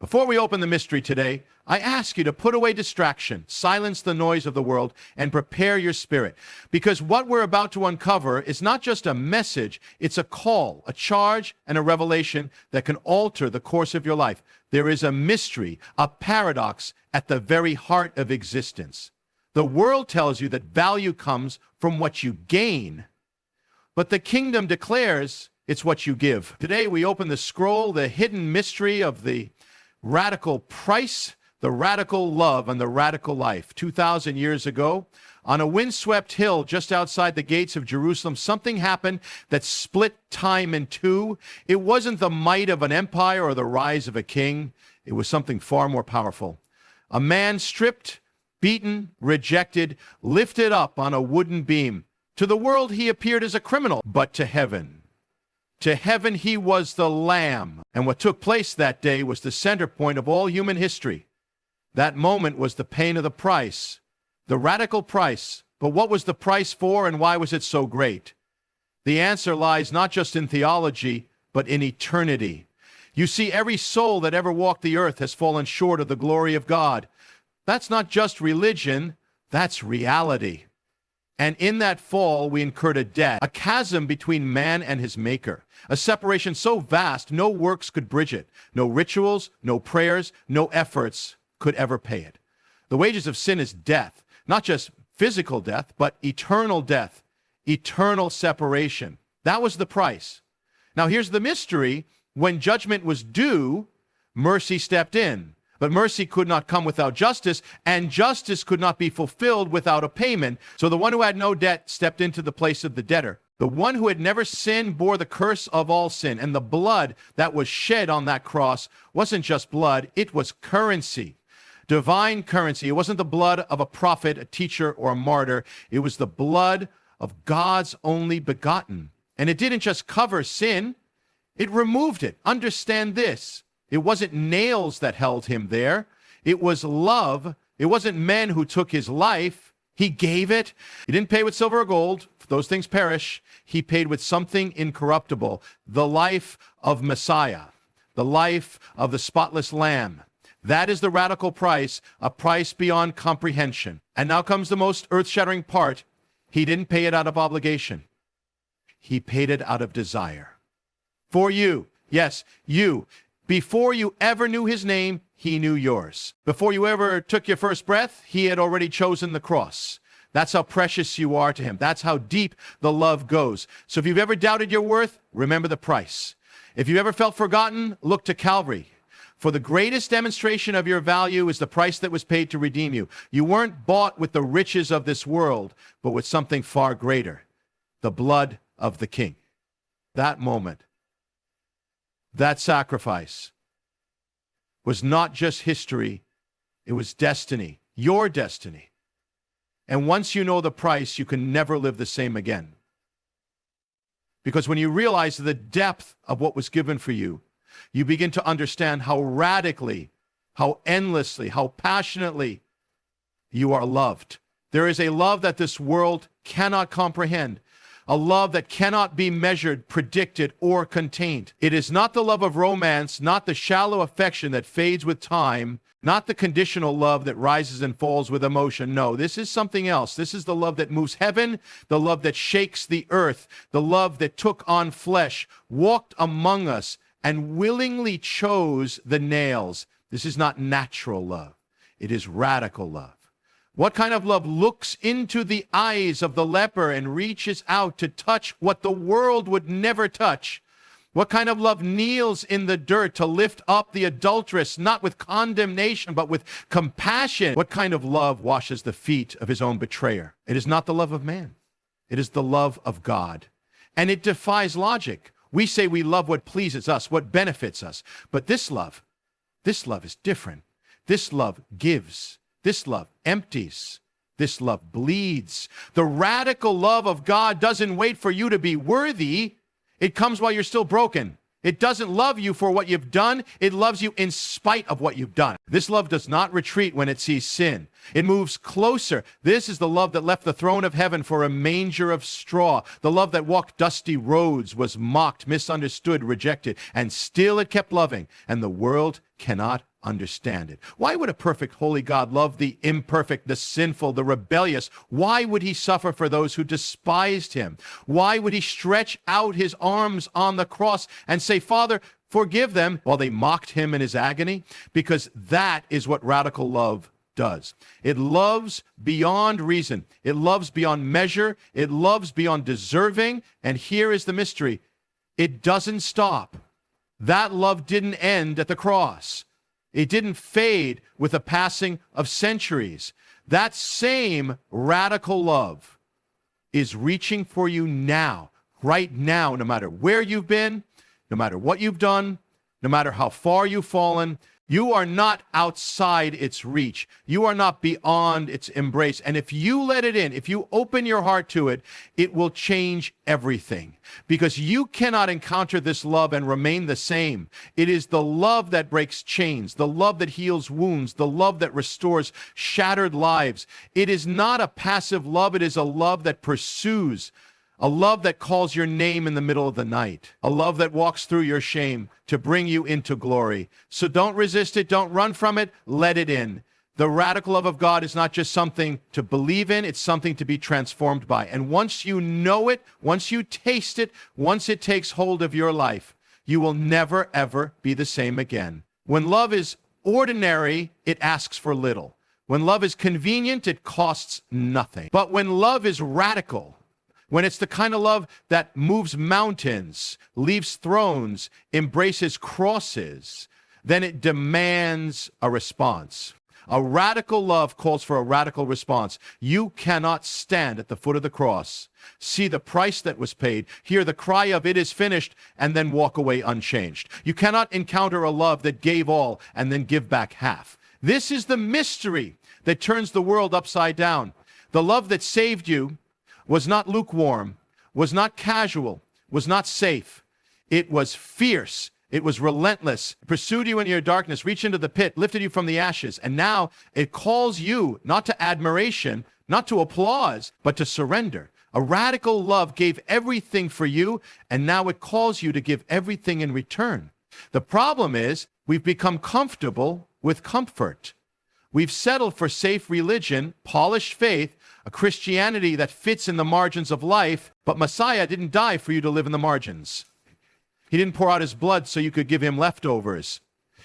Before we open the mystery today, I ask you to put away distraction, silence the noise of the world, and prepare your spirit. Because what we're about to uncover is not just a message, it's a call, a charge, and a revelation that can alter the course of your life. There is a mystery, a paradox at the very heart of existence. The world tells you that value comes from what you gain, but the kingdom declares it's what you give. Today we open the scroll, the hidden mystery of the radical price, the radical love, and the radical life. 2,000 years ago, on a windswept hill just outside the gates of Jerusalem, something happened that split time in two. It wasn't the might of an empire or the rise of a king. It was something far more powerful. A man stripped, beaten, rejected, lifted up on a wooden beam. To the world he appeared as a criminal, but to heaven he was the Lamb. And what took place that day was the center point of all human history. That moment was the pain of the price, the radical price. But what was the price for, and why was it so great? The answer lies not just in theology, but in eternity. You see, every soul that ever walked the earth has fallen short of the glory of God. That's not just religion, that's reality. And in that fall, we incurred a debt, a chasm between man and his maker, a separation so vast, no works could bridge it. No rituals, no prayers, no efforts could ever pay it. The wages of sin is death, not just physical death, but eternal death, eternal separation. That was the price. Now here's the mystery. When judgment was due, mercy stepped in. But mercy could not come without justice, and justice could not be fulfilled without a payment. So the one who had no debt stepped into the place of the debtor. The one who had never sinned bore the curse of all sin. And the blood that was shed on that cross wasn't just blood, it was currency. Divine currency. It wasn't the blood of a prophet, a teacher, or a martyr. It was the blood of God's only begotten. And it didn't just cover sin, it removed it. Understand this. It wasn't nails that held him there. It was love. It wasn't men who took his life. He gave it. He didn't pay with silver or gold. Those things perish. He paid with something incorruptible, the life of Messiah, the life of the spotless Lamb. That is the radical price, a price beyond comprehension. And now comes the most earth-shattering part. He didn't pay it out of obligation. He paid it out of desire. For you, yes, you. Before you ever knew his name, he knew yours. Before you ever took your first breath, he had already chosen the cross. That's how precious you are to him. That's how deep the love goes. So if you've ever doubted your worth, remember the price. If you've ever felt forgotten, look to Calvary. For the greatest demonstration of your value is the price that was paid to redeem you. You weren't bought with the riches of this world, but with something far greater, the blood of the King. That moment, that sacrifice was not just history, it was destiny, your destiny. And once you know the price, you can never live the same again. Because when you realize the depth of what was given for you, you begin to understand how radically, how endlessly, how passionately you are loved. There is a love that this world cannot comprehend. A love that cannot be measured, predicted, or contained. It is not the love of romance, not the shallow affection that fades with time, not the conditional love that rises and falls with emotion. No, this is something else. This is the love that moves heaven, the love that shakes the earth, the love that took on flesh, walked among us, and willingly chose the nails. This is not natural love. It is radical love. What kind of love looks into the eyes of the leper and reaches out to touch what the world would never touch? What kind of love kneels in the dirt to lift up the adulteress, not with condemnation, but with compassion? What kind of love washes the feet of his own betrayer? It is not the love of man. It is the love of God. And it defies logic. We say we love what pleases us, what benefits us. But this love is different. This love gives. This love empties. This love bleeds. The radical love of God doesn't wait for you to be worthy. It comes while you're still broken. It doesn't love you for what you've done. It loves you in spite of what you've done. This love does not retreat when it sees sin. It moves closer. This is the love that left the throne of heaven for a manger of straw. The love that walked dusty roads, was mocked, misunderstood, rejected, and still it kept loving. And the world cannot understand it. Why would a perfect, holy God love the imperfect, the sinful, the rebellious? Why would he suffer for those who despised him? Why would he stretch out his arms on the cross and say, Father, forgive them, while they mocked him in his agony? Because that is what radical love does. It loves beyond reason. It loves beyond measure. It loves beyond deserving. And here is the mystery. It doesn't stop. That love didn't end at the cross. It didn't fade with the passing of centuries. That same radical love is reaching for you now, right now, no matter where you've been, no matter what you've done, no matter how far you've fallen. You are not outside its reach. You are not beyond its embrace. And if you let it in, if you open your heart to it, it will change everything. Because you cannot encounter this love and remain the same. It is the love that breaks chains, the love that heals wounds, the love that restores shattered lives. It is not a passive love. It is a love that pursues. A love that calls your name in the middle of the night. A love that walks through your shame to bring you into glory. So don't resist it. Don't run from it. Let it in. The radical love of God is not just something to believe in. It's something to be transformed by. And once you know it, once you taste it, once it takes hold of your life, you will never, ever be the same again. When love is ordinary, it asks for little. When love is convenient, it costs nothing. But when love is radical, when it's the kind of love that moves mountains, leaves thrones, embraces crosses, then it demands a response. A radical love calls for a radical response. You cannot stand at the foot of the cross, see the price that was paid, hear the cry of "it is finished," and then walk away unchanged. You cannot encounter a love that gave all and then give back half. This is the mystery that turns the world upside down. The love that saved you was not lukewarm, was not casual, was not safe. It was fierce. It was relentless. It pursued you in your darkness, reached into the pit, lifted you from the ashes. And now it calls you not to admiration, not to applause, but to surrender. A radical love gave everything for you, and now it calls you to give everything in return. The problem is we've become comfortable with comfort. We've settled for safe religion, polished faith, a Christianity that fits in the margins of life, but Messiah didn't die for you to live in the margins. He didn't pour out his blood so you could give him leftovers.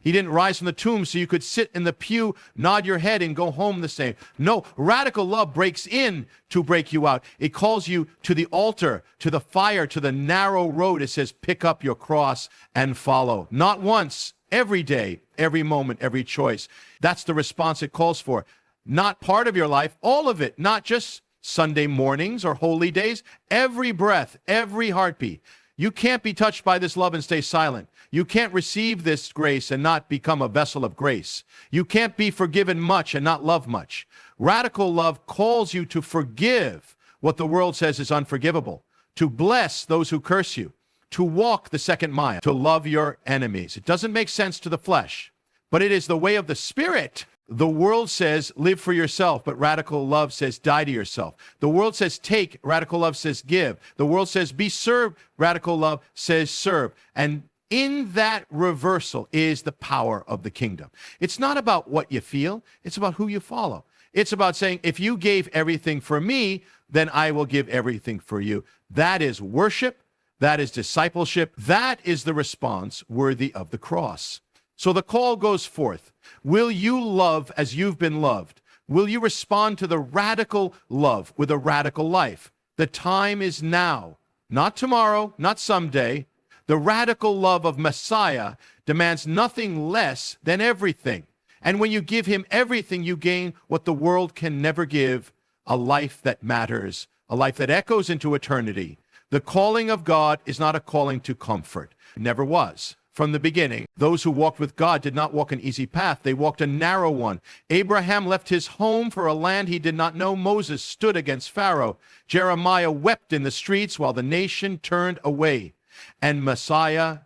He didn't rise from the tomb so you could sit in the pew, nod your head, and go home the same. No, radical love breaks in to break you out. It calls you to the altar, to the fire, to the narrow road. It says, pick up your cross and follow. Not once, every day, every moment, every choice. That's the response it calls for. Not part of your life, all of it, not just Sunday mornings or holy days, every breath, every heartbeat. You can't be touched by this love and stay silent. You can't receive this grace and not become a vessel of grace. You can't be forgiven much and not love much. Radical love calls you to forgive what the world says is unforgivable, to bless those who curse you, to walk the second mile, to love your enemies. It doesn't make sense to the flesh, but it is the way of the Spirit. The world says, live for yourself, but radical love says, die to yourself. The world says, take, radical love says, give. The world says, be served, radical love says, serve. And in that reversal is the power of the kingdom. It's not about what you feel, it's about who you follow. It's about saying, if you gave everything for me, then I will give everything for you. That is worship, that is discipleship, that is the response worthy of the cross. So the call goes forth. Will you love as you've been loved? Will you respond to the radical love with a radical life? The time is now, not tomorrow, not someday. The radical love of Messiah demands nothing less than everything. And when you give him everything, you gain what the world can never give, a life that matters, a life that echoes into eternity. The calling of God is not a calling to comfort. It never was. From the beginning, those who walked with God did not walk an easy path. They walked a narrow one. Abraham left his home for a land he did not know. Moses stood against Pharaoh. Jeremiah wept in the streets while the nation turned away. And Messiah,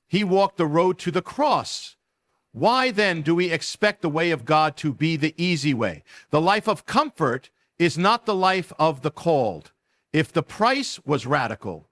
he walked the road to the cross. Why then do we expect the way of God to be the easy way? The life of comfort is not the life of the called. If the price was radical,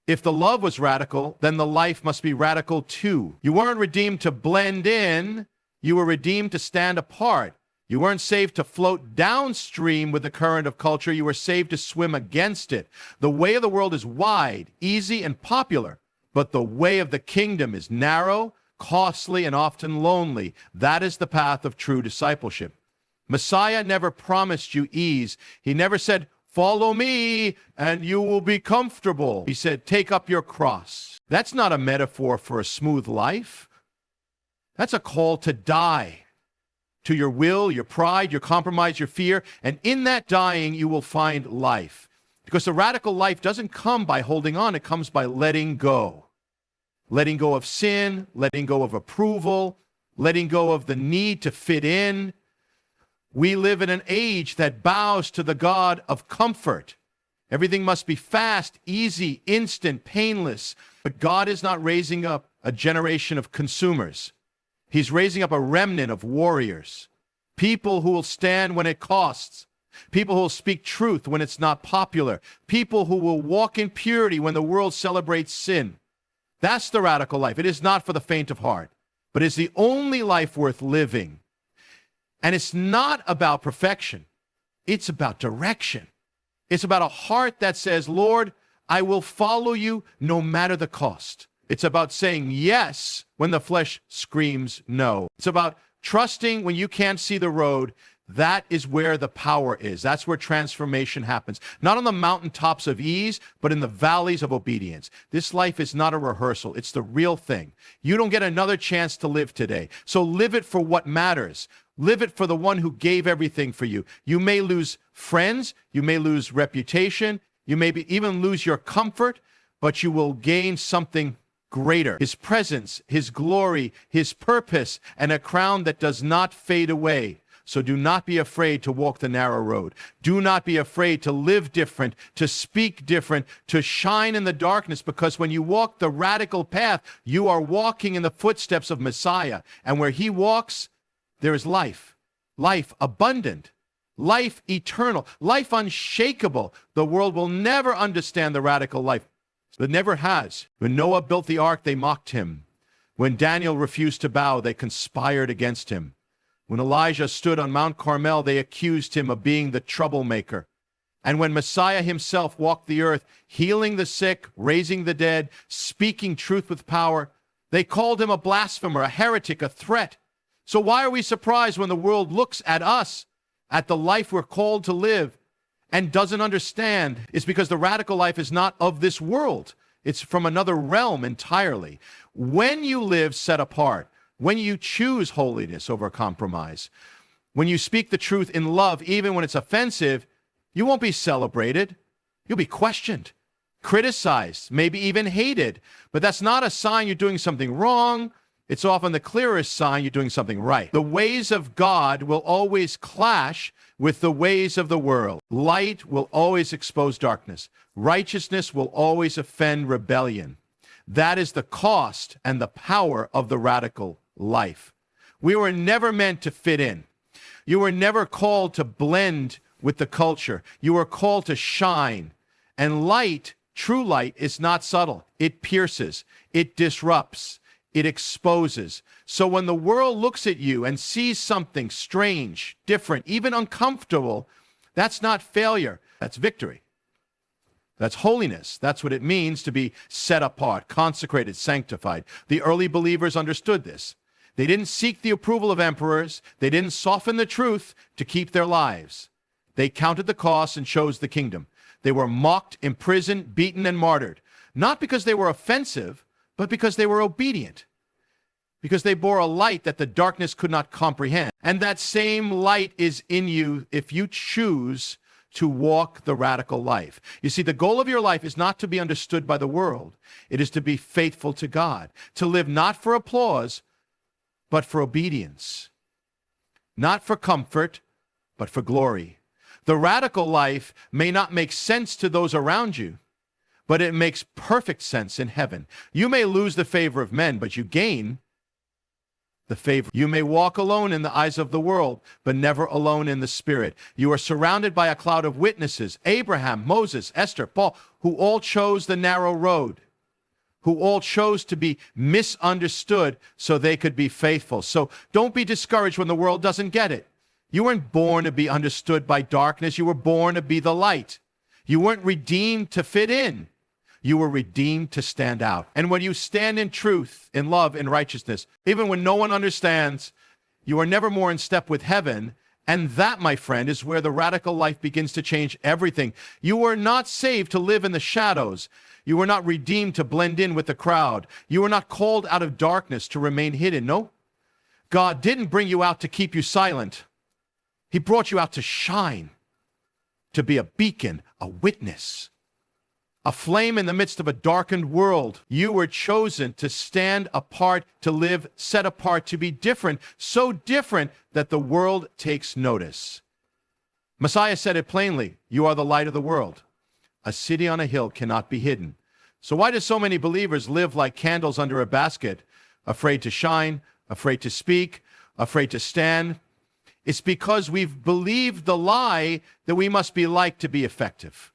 If the love was radical, then the life must be radical too. You weren't redeemed to blend in. You were redeemed to stand apart. You weren't saved to float downstream with the current of culture. You were saved to swim against it. The way of the world is wide, easy, and popular, but the way of the kingdom is narrow, costly, and often lonely. That is the path of true discipleship. Messiah never promised you ease. He never said, "Follow me and you will be comfortable." He said, "Take up your cross." That's not a metaphor for a smooth life. That's a call to die. To your will, your pride, your compromise, your fear. And in that dying, you will find life. Because the radical life doesn't come by holding on. It comes by letting go. Letting go of sin, letting go of approval, letting go of the need to fit in. We live in an age that bows to the God of comfort. Everything must be fast, easy, instant, painless. But God is not raising up a generation of consumers. He's raising up a remnant of warriors, people who will stand when it costs, people who will speak truth when it's not popular, people who will walk in purity when the world celebrates sin. That's the radical life. It is not for the faint of heart, but it's the only life worth living. And it's not about perfection. It's about direction. It's about a heart that says, "Lord, I will follow you no matter the cost." It's about saying yes when the flesh screams no. It's about trusting when you can't see the road. That is where the power is. That's where transformation happens. Not on the mountaintops of ease, but in the valleys of obedience. This life is not a rehearsal. It's the real thing. You don't get another chance to live today. So live it for what matters. Live it for the one who gave everything for you. You may lose friends. You may lose reputation. You may even lose your comfort, but you will gain something greater, his presence, his glory, his purpose, and a crown that does not fade away. So do not be afraid to walk the narrow road. Do not be afraid to live different, to speak different, to shine in the darkness, because when you walk the radical path, you are walking in the footsteps of Messiah. And where he walks, there is life, life abundant, life eternal, life unshakable. The world will never understand the radical life. It never has. When Noah built the ark, they mocked him. When Daniel refused to bow, they conspired against him. When Elijah stood on Mount Carmel, they accused him of being the troublemaker. And when Messiah himself walked the earth, healing the sick, raising the dead, speaking truth with power, they called him a blasphemer, a heretic, a threat. So why are we surprised when the world looks at us, at the life we're called to live, and doesn't understand? It's because the radical life is not of this world. It's from another realm entirely. When you live set apart, when you choose holiness over compromise, when you speak the truth in love, even when it's offensive, you won't be celebrated. You'll be questioned, criticized, maybe even hated. But that's not a sign you're doing something wrong. It's often the clearest sign you're doing something right. The ways of God will always clash with the ways of the world. Light will always expose darkness. Righteousness will always offend rebellion. That is the cost and the power of the radical life. We were never meant to fit in. You were never called to blend with the culture. You were called to shine. And light, true light, is not subtle. It pierces. It disrupts. It exposes. So when the world looks at you and sees something strange, different, even uncomfortable, that's not failure. That's victory. That's holiness. That's what it means to be set apart, consecrated, sanctified. The early believers understood this. They didn't seek the approval of emperors. They didn't soften the truth to keep their lives. They counted the cost and chose the kingdom. They were mocked, imprisoned, beaten, and martyred, not because they were offensive, but because they were obedient, because they bore a light that the darkness could not comprehend. And that same light is in you if you choose to walk the radical life. You see, the goal of your life is not to be understood by the world. It is to be faithful to God, to live not for applause, but for obedience, not for comfort, but for glory. The radical life may not make sense to those around you, but it makes perfect sense in heaven. You may lose the favor of men, but you gain the favor. You may walk alone in the eyes of the world, but never alone in the Spirit. You are surrounded by a cloud of witnesses, Abraham, Moses, Esther, Paul, who all chose the narrow road, who all chose to be misunderstood so they could be faithful. So don't be discouraged when the world doesn't get it. You weren't born to be understood by darkness. You were born to be the light. You weren't redeemed to fit in. You were redeemed to stand out. And when you stand in truth, in love, in righteousness, even when no one understands, you are never more in step with heaven. And that, my friend, is where the radical life begins to change everything. You were not saved to live in the shadows. You were not redeemed to blend in with the crowd. You were not called out of darkness to remain hidden. No, God didn't bring you out to keep you silent. He brought you out to shine, to be a beacon, a witness, a flame in the midst of a darkened world. You were chosen to stand apart, to live set apart, to be different, so different that the world takes notice. Messiah said it plainly, you are the light of the world. A city on a hill cannot be hidden. So why do so many believers live like candles under a basket, afraid to shine, afraid to speak, afraid to stand? It's because we've believed the lie that we must be liked to be effective,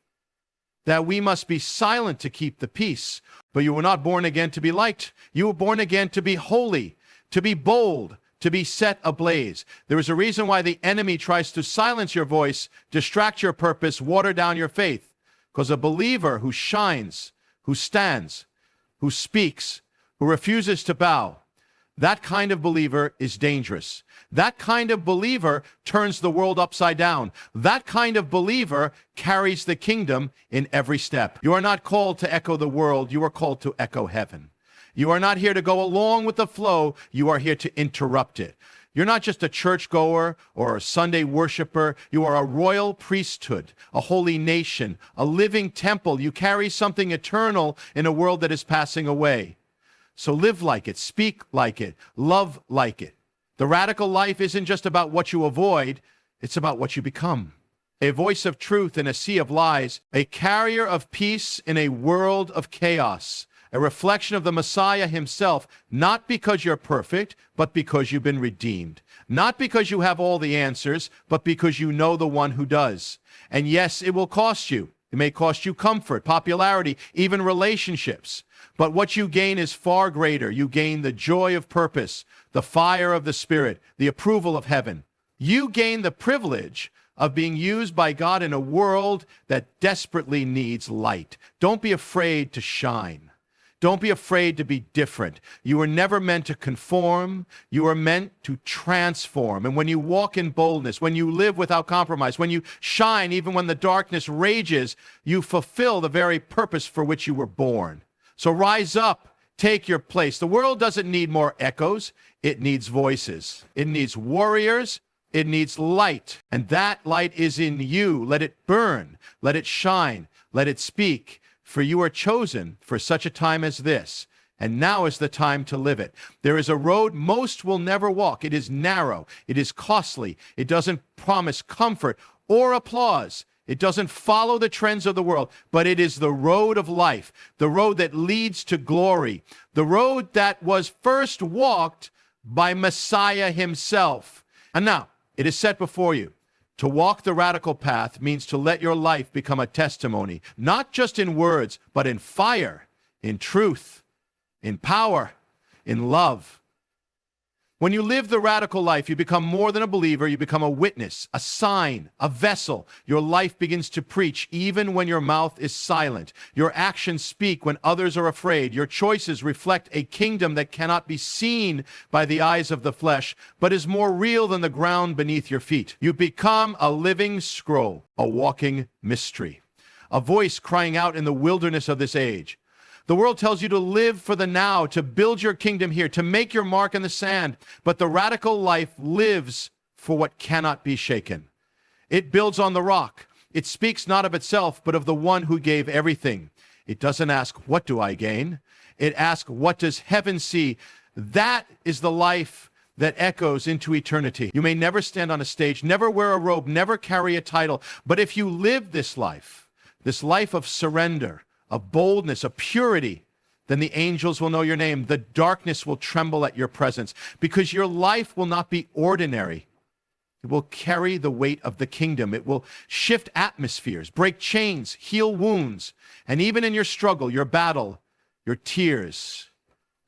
that we must be silent to keep the peace. But you were not born again to be liked. You were born again to be holy, to be bold, to be set ablaze. There is a reason why the enemy tries to silence your voice, distract your purpose, water down your faith. Because a believer who shines, who stands, who speaks, who refuses to bow, that kind of believer is dangerous. That kind of believer turns the world upside down. That kind of believer carries the kingdom in every step. You are not called to echo the world. You are called to echo heaven. You are not here to go along with the flow. You are here to interrupt it. You're not just a churchgoer or a Sunday worshiper. You are a royal priesthood, a holy nation, a living temple. You carry something eternal in a world that is passing away. So live like it, speak like it, love like it. The radical life isn't just about what you avoid, it's about what you become. A voice of truth in a sea of lies, a carrier of peace in a world of chaos, a reflection of the Messiah himself, not because you're perfect, but because you've been redeemed. Not because you have all the answers, but because you know the one who does. And yes, it will cost you. It may cost you comfort, popularity, even relationships. But what you gain is far greater. You gain the joy of purpose, the fire of the Spirit, the approval of heaven. You gain the privilege of being used by God in a world that desperately needs light. Don't be afraid to shine. Don't be afraid to be different. You were never meant to conform. You were meant to transform. And when you walk in boldness, when you live without compromise, when you shine even when the darkness rages, you fulfill the very purpose for which you were born. So rise up, take your place. The world doesn't need more echoes. It needs voices. It needs warriors. It needs light. And that light is in you. Let it burn. Let it shine. Let it speak. For you are chosen for such a time as this, and now is the time to live it. There is a road most will never walk. It is narrow. It is costly. It doesn't promise comfort or applause. It doesn't follow the trends of the world, but it is the road of life, the road that leads to glory, the road that was first walked by Messiah himself. And now, it is set before you. To walk the radical path means to let your life become a testimony, not just in words, but in fire, in truth, in power, in love. When you live the radical life, you become more than a believer. You become a witness, a sign, a vessel. Your life begins to preach even when your mouth is silent. Your actions speak when others are afraid. Your choices reflect a kingdom that cannot be seen by the eyes of the flesh, but is more real than the ground beneath your feet. You become a living scroll, a walking mystery, a voice crying out in the wilderness of this age. The world tells you to live for the now, to build your kingdom here, to make your mark in the sand. But the radical life lives for what cannot be shaken. It builds on the rock. It speaks not of itself, but of the one who gave everything. It doesn't ask, what do I gain? It asks, what does heaven see? That is the life that echoes into eternity. You may never stand on a stage, never wear a robe, never carry a title. But if you live this life of surrender, of boldness, of purity, Then the angels will know your name. The darkness will tremble at your presence, because your life will not be ordinary. It will carry the weight of the kingdom. It will shift atmospheres, break chains, heal wounds. And even in your struggle, your battle, your tears,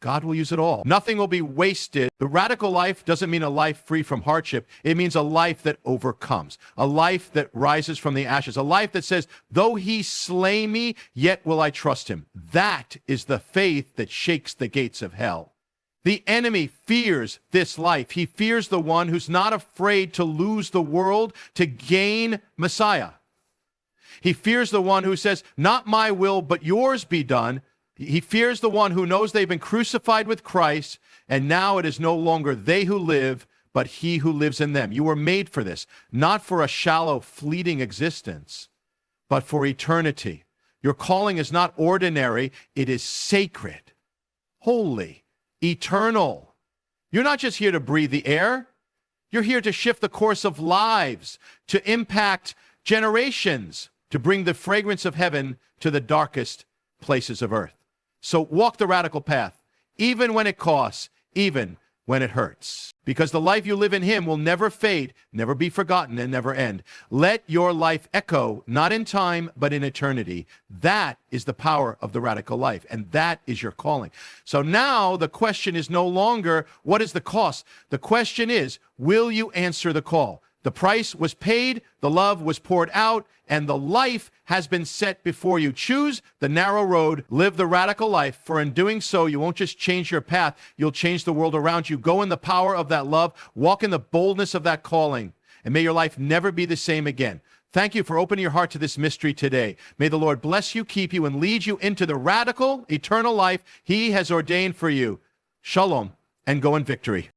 God will use it all. Nothing will be wasted. The radical life doesn't mean a life free from hardship. It means a life that overcomes, a life that rises from the ashes, a life that says, though he slay me, yet will I trust him. That is the faith that shakes the gates of hell. The enemy fears this life. He fears the one who's not afraid to lose the world to gain Messiah. He fears the one who says, not my will, but yours be done. He fears the one who knows they've been crucified with Christ, and now it is no longer they who live, but he who lives in them. You were made for this, not for a shallow, fleeting existence, but for eternity. Your calling is not ordinary. It is sacred, holy, eternal. You're not just here to breathe the air. You're here to shift the course of lives, to impact generations, to bring the fragrance of heaven to the darkest places of earth. So walk the radical path, even when it costs, even when it hurts. Because the life you live in him will never fade, never be forgotten, and never end. Let your life echo, not in time, but in eternity. That is the power of the radical life, and that is your calling. So now the question is no longer, what is the cost? The question is, will you answer the call? The price was paid, the love was poured out, and the life has been set before you. Choose the narrow road, live the radical life, for in doing so, you won't just change your path, you'll change the world around you. Go in the power of that love, walk in the boldness of that calling, and may your life never be the same again. Thank you for opening your heart to this mystery today. May the Lord bless you, keep you, and lead you into the radical, eternal life he has ordained for you. Shalom, and go in victory.